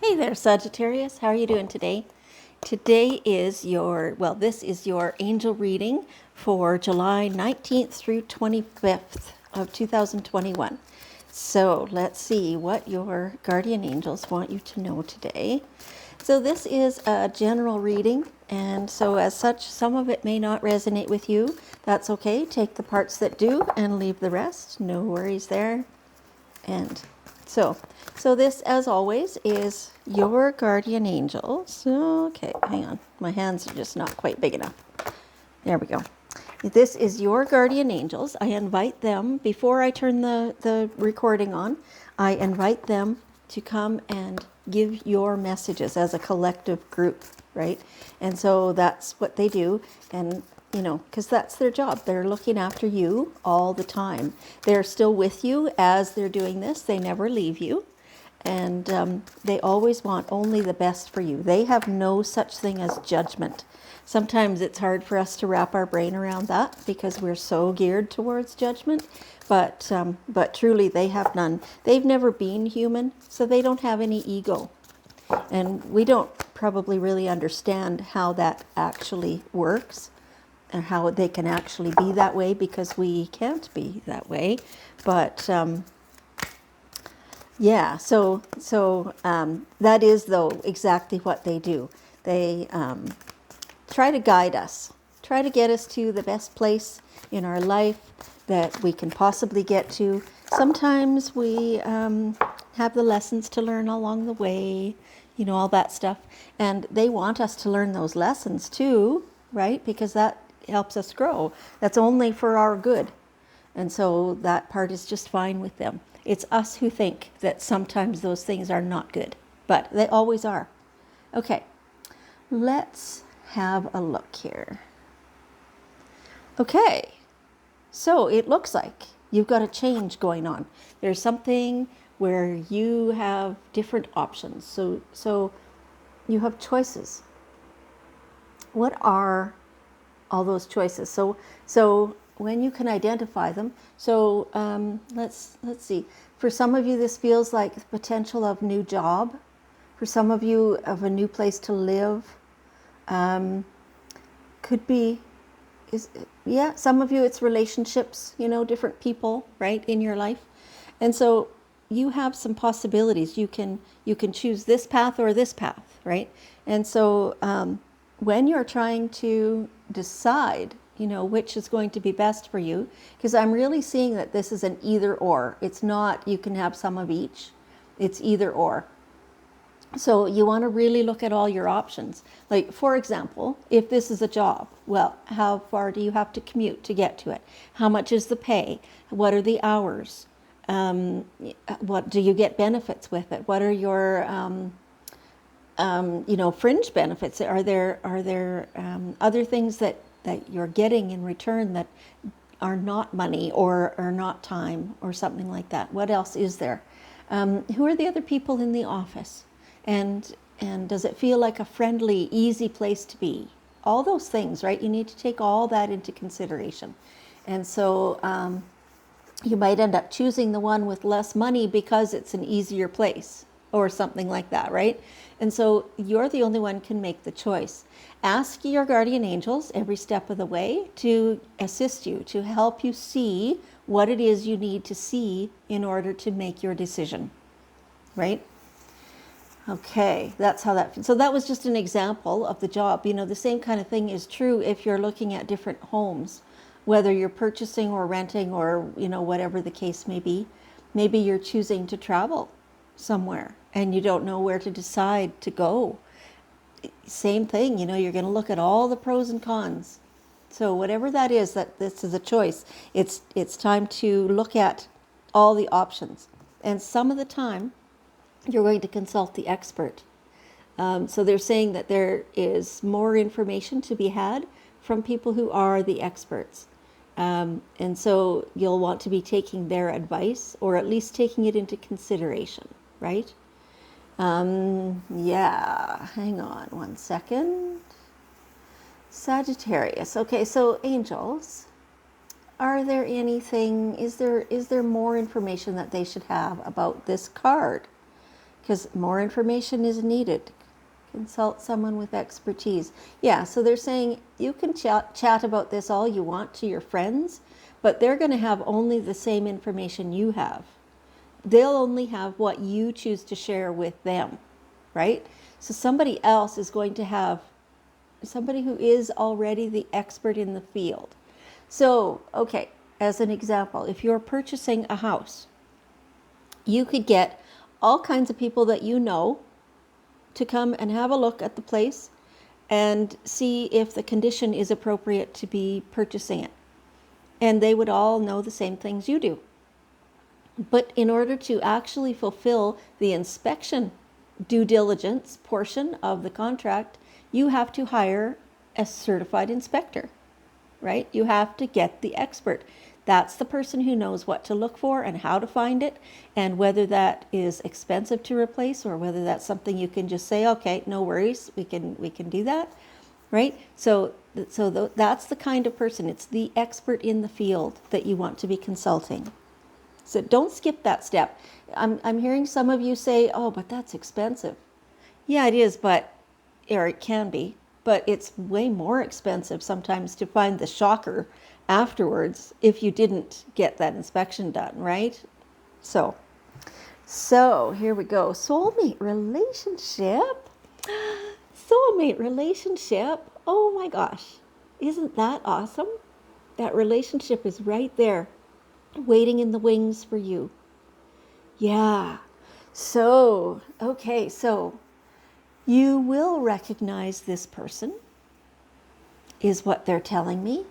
Hey there, Sagittarius. How are you doing today? Today is this is your angel reading for July 19th through 25th of 2021. So let's see what your guardian angels want you to know today. So this is a general reading, and so as such, some of it may not resonate with you. That's okay. Take the parts that do and leave the rest. No worries there. And so this, as always, is your guardian angels. Okay, hang on. My hands are just not quite big enough. There we go. This is your guardian angels. I invite them, before I turn the recording on, I invite them to come and give your messages as a collective group, right? And so that's what they do. And because that's their job. They're looking after you all the time. They're still with you as they're doing this. They never leave you. And they always want only the best for you. They have no such thing as judgment. Sometimes it's hard for us to wrap our brain around that because we're so geared towards judgment. But truly, they have none. They've never been human, so they don't have any ego. And we don't probably really understand how that actually works and how they can actually be that way because we can't be that way. But that is, though, exactly what they do. They try to guide us, try to get us to the best place in our life that we can possibly get to. Sometimes we have the lessons to learn along the way, all that stuff. And they want us to learn those lessons too, right? Because that helps us grow. That's only for our good. And so that part is just fine with them. It's us who think that sometimes those things are not good, but they always are. Okay, let's have a look here. Okay, so it looks like you've got a change going on. There's something where you have different options. So you have choices. What are all those choices? So when you can identify them. So let's see. For some of you, this feels like the potential of new job. For some of you, of a new place to live. Could be, some of you it's relationships, different people, right, in your life. And so you have some possibilities. You can choose this path or this path, right? And so when you're trying to decide, which is going to be best for you, because I'm really seeing that this is an either or. It's not you can have some of each. It's either or. So you want to really look at all your options. Like, for example, if this is a job, well, how far do you have to commute to get to it? How much is the pay? What are the hours? What do you get benefits with it? What are your fringe benefits? Are there other things that you're getting in return that are not money or are not time or something like that? What else is there? Who are the other people in the office? And does it feel like a friendly, easy place to be? All those things, right? You need to take all that into consideration. And so you might end up choosing the one with less money because it's an easier place or something like that, right? And so you're the only one can make the choice. Ask your guardian angels every step of the way to assist you, to help you see what it is you need to see in order to make your decision, right? Okay, that's how that. So that was just an example of the job. The same kind of thing is true if you're looking at different homes, whether you're purchasing or renting or, whatever the case may be. Maybe you're choosing to travel somewhere and you don't know where to decide to go. Same thing, you're going to look at all the pros and cons. So whatever that is, that this is a choice, it's time to look at all the options. And some of the time, you're going to consult the expert. So they're saying that there is more information to be had from people who are the experts. And so you'll want to be taking their advice or at least taking it into consideration, right? Hang on one second. Sagittarius. Okay, so angels, is there more information that they should have about this card? because more information is needed. Consult someone with expertise. Yeah, so they're saying you can chat about this all you want to your friends, but they're going to have only the same information you have. They'll only have what you choose to share with them, right? So somebody else is going to have somebody who is already the expert in the field. So, okay, as an example, if you're purchasing a house, you could get all kinds of people that you know to come and have a look at the place and see if the condition is appropriate to be purchasing it. And they would all know the same things you do. But in order to actually fulfill the inspection due diligence portion of the contract, you have to hire a certified inspector, right? You have to get the expert. That's the person who knows what to look for and how to find it, and whether that is expensive to replace or whether that's something you can just say, okay, no worries, we can do that, right? So that's the kind of person. It's the expert in the field that you want to be consulting. So don't skip that step. I'm hearing some of you say, oh, but that's expensive. Yeah, it is, or it can be, but it's way more expensive sometimes to find the shocker afterwards if you didn't get that inspection done, right? So here we go. Soulmate relationship. Soulmate relationship. Oh my gosh. Isn't that awesome? That relationship is right there, waiting in the wings for you. Yeah. So, okay, so you will recognize this person, is what they're telling me.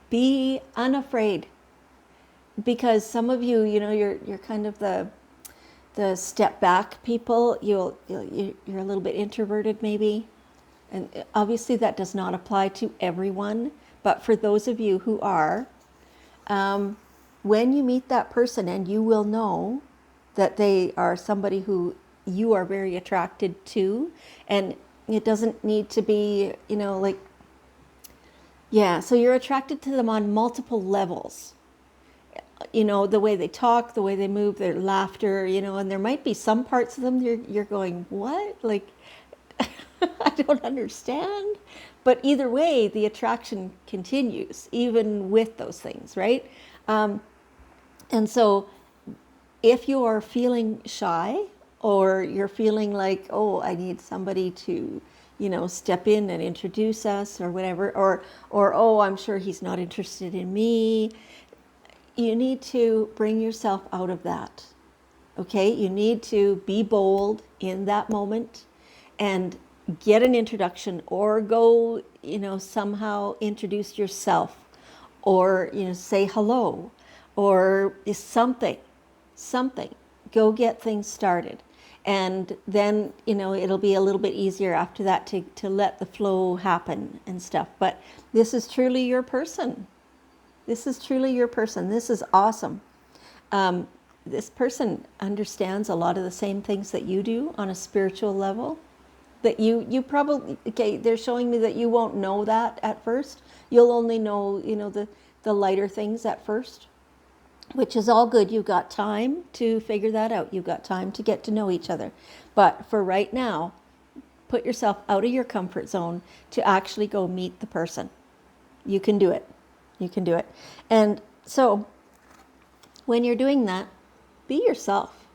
Be unafraid, because some of you, you're kind of the step back people. You're a little bit introverted maybe, and obviously that does not apply to everyone. But for those of you who are, when you meet that person, and you will know that they are somebody who you are very attracted to, and it doesn't need to be, so you're attracted to them on multiple levels. The way they talk, the way they move, their laughter, and there might be some parts of them you're going, what? Like, I don't understand. But either way, the attraction continues, even with those things, right? And so if you are feeling shy, or you're feeling like, oh, I need somebody to, step in and introduce us or whatever, or oh, I'm sure he's not interested in me, you need to bring yourself out of that, okay? You need to be bold in that moment and get an introduction, or go, somehow introduce yourself, or, say hello, or something. Go get things started. And then, it'll be a little bit easier after that to let the flow happen and stuff. But this is truly your person. This is truly your person. This is awesome. This person understands a lot of the same things that you do on a spiritual level. That you probably, okay, they're showing me that you won't know that at first. You'll only know, the lighter things at first, which is all good. You've got time to figure that out. You've got time to get to know each other. But for right now, put yourself out of your comfort zone to actually go meet the person. You can do it. You can do it. And so when you're doing that, be yourself.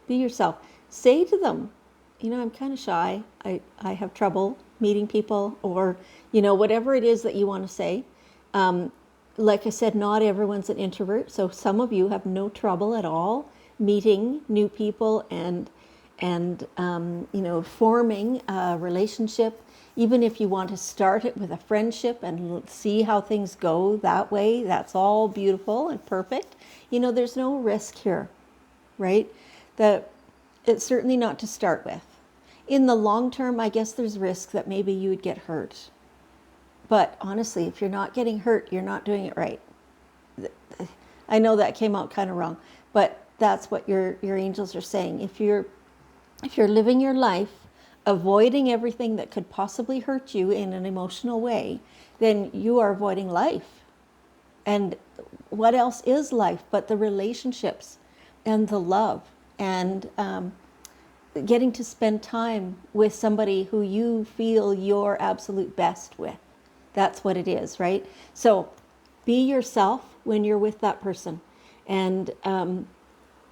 Be yourself. Say to them, I'm kind of shy. I have trouble meeting people, or, whatever it is that you want to say. Like I said, not everyone's an introvert. So some of you have no trouble at all meeting new people and forming a relationship. Even if you want to start it with a friendship and see how things go that way, that's all beautiful and perfect. There's no risk here, right? It's certainly not to start with. In the long term, I guess there's risk that maybe you would get hurt. But honestly, if you're not getting hurt, you're not doing it right. I know that came out kind of wrong, but that's what your angels are saying. If you're living your life avoiding everything that could possibly hurt you in an emotional way, then you are avoiding life. And what else is life but the relationships the love, and getting to spend time with somebody who you feel your absolute best with. That's what it is, right? So be yourself when you're with that person. And,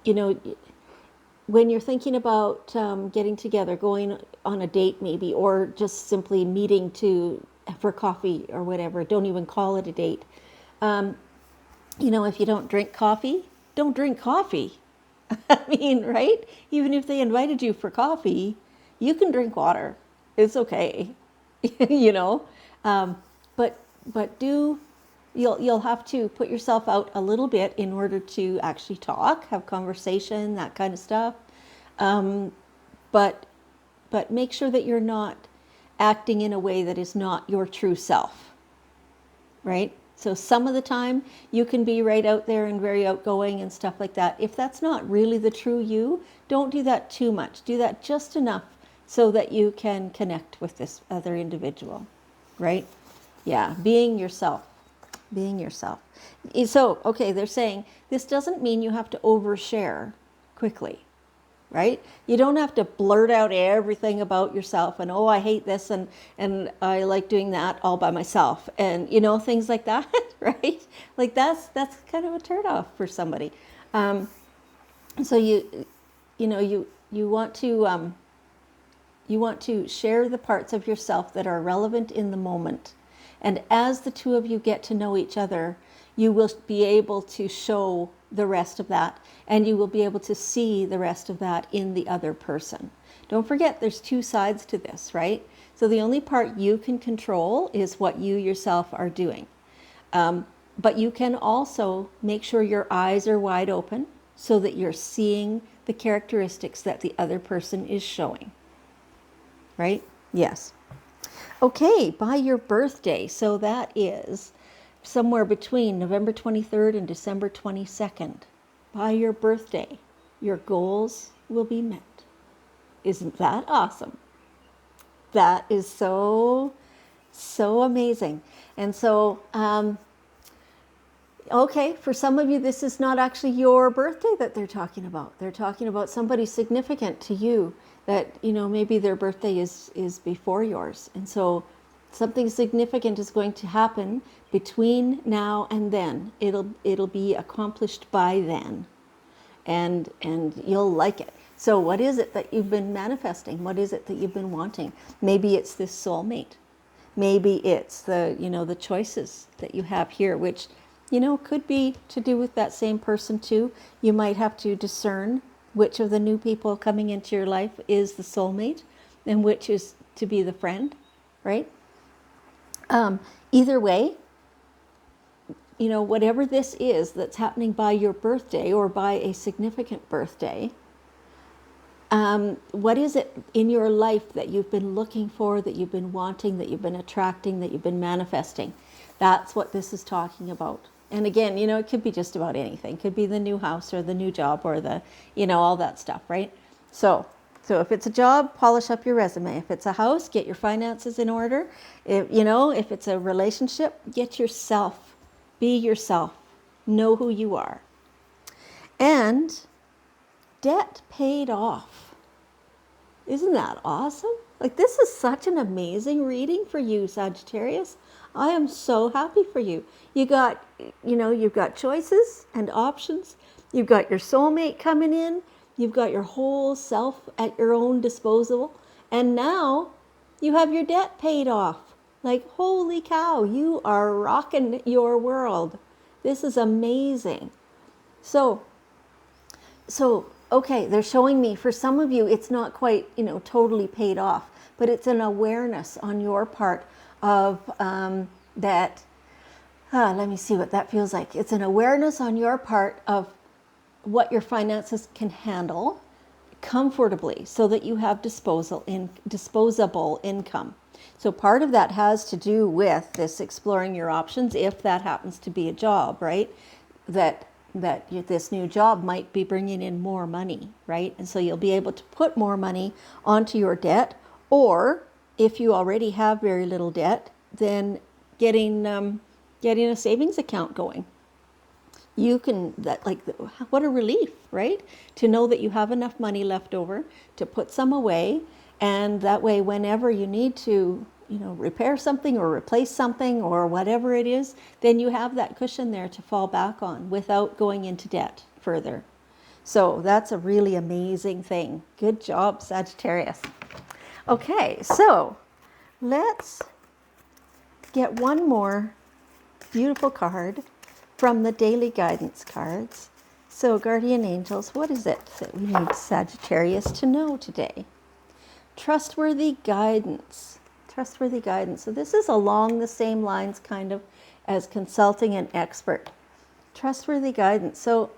you know, when you're thinking about getting together, going on a date maybe, or just simply meeting for coffee or whatever, don't even call it a date. You know, if you don't drink coffee, don't drink coffee. I mean, right? Even if they invited you for coffee, you can drink water. It's okay, you know. But you'll have to put yourself out a little bit in order to actually talk, have conversation, that kind of stuff. But make sure that you're not acting in a way that is not your true self, right? So some of the time you can be right out there and very outgoing and stuff like that. If that's not really the true you, don't do that too much. Do that just enough so that you can connect with this other individual, right? Yeah, being yourself. Being yourself. So, okay, they're saying this doesn't mean you have to overshare quickly, right? You don't have to blurt out everything about yourself and, oh, I hate this and I like doing that all by myself, and, you know, things like that, right? Like that's kind of a turnoff for somebody. So you want to share the parts of yourself that are relevant in the moment. And as the two of you get to know each other, you will be able to show the rest of that, and you will be able to see the rest of that in the other person. Don't forget, there's two sides to this, right? So the only part you can control is what you yourself are doing. But you can also make sure your eyes are wide open so that you're seeing the characteristics that the other person is showing, right? Yes. Okay, by your birthday, so that is somewhere between November 23rd and December 22nd. By your birthday, your goals will be met. Isn't that awesome? That is so amazing. And so, okay, for some of you, this is not actually your birthday that they're talking about. They're talking about somebody significant to you that, you know, maybe their birthday is before yours. And so something significant is going to happen between now and then. It'll be accomplished by then. And you'll like it. So what is it that you've been manifesting? What is it that you've been wanting? Maybe it's this soulmate. Maybe it's the choices that you have here, which, you know, could be to do with that same person too. You might have to discern which of the new people coming into your life is the soulmate and which is to be the friend, right? Either way, you know, whatever this is that's happening by your birthday or by a significant birthday, what is it in your life that you've been looking for, that you've been wanting, that you've been attracting, that you've been manifesting? That's what this is talking about. And again, you know, it could be just about anything. It could be the new house or the new job or the, you know, all that stuff, right? So if it's a job, polish up your resume. If it's a house, get your finances in order. If it's a relationship, get yourself. Be yourself. Know who you are. And debt paid off. Isn't that awesome? Like, this is such an amazing reading for you, Sagittarius. I am so happy for you. You've got choices and options. You've got your soulmate coming in. You've got your whole self at your own disposal. And now you have your debt paid off. Like, holy cow, you are rocking your world. This is amazing. So, okay, they're showing me, for some of you, it's not quite, totally paid off, but it's an awareness on your part of that. Let me see what that feels like. It's an awareness on your part of what your finances can handle comfortably so that you have disposable income. So part of that has to do with this exploring your options, if that happens to be a job, right? That this new job might be bringing in more money, right? And so you'll be able to put more money onto your debt, or if you already have very little debt, then getting a savings account going. you can, that like, what a relief, right? To know that you have enough money left over to put some away, and that way whenever you need to, repair something or replace something or whatever it is, then you have that cushion there to fall back on without going into debt further. So that's a really amazing thing. Good job, Sagittarius. Okay, so let's get one more beautiful card from the daily guidance cards. So, guardian angels, what is it that we need Sagittarius to know today? Trustworthy guidance. Trustworthy guidance. So this is along the same lines kind of as consulting an expert. Trustworthy guidance. So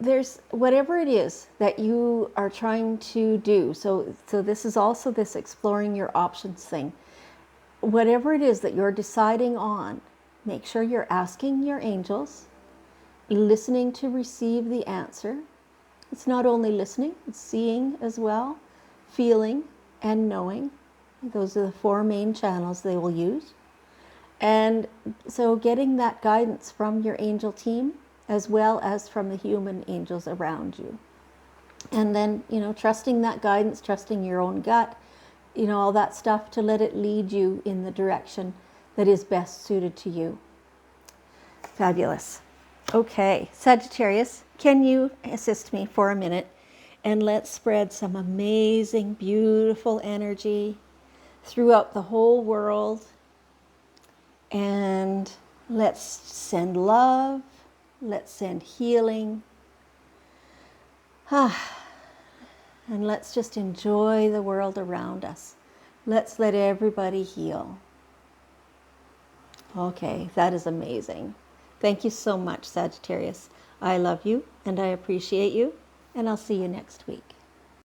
there's whatever it is that you are trying to do. So this is also this exploring your options thing. Whatever it is that you're deciding on, make sure you're asking your angels, listening to receive the answer. It's not only listening, it's seeing as well, feeling and knowing. Those are the 4 main channels they will use. And so getting that guidance from your angel team as well as from the human angels around you. And then, trusting that guidance, trusting your own gut, all that stuff, to let it lead you in the direction that is best suited to you. Fabulous. Okay, Sagittarius, can you assist me for a minute? And let's spread some amazing, beautiful energy throughout the whole world. And let's send love. Let's send healing. And let's just enjoy the world around us. Let's let everybody heal. Okay, that is amazing. Thank you so much, Sagittarius. I love you and I appreciate you, and I'll see you next week.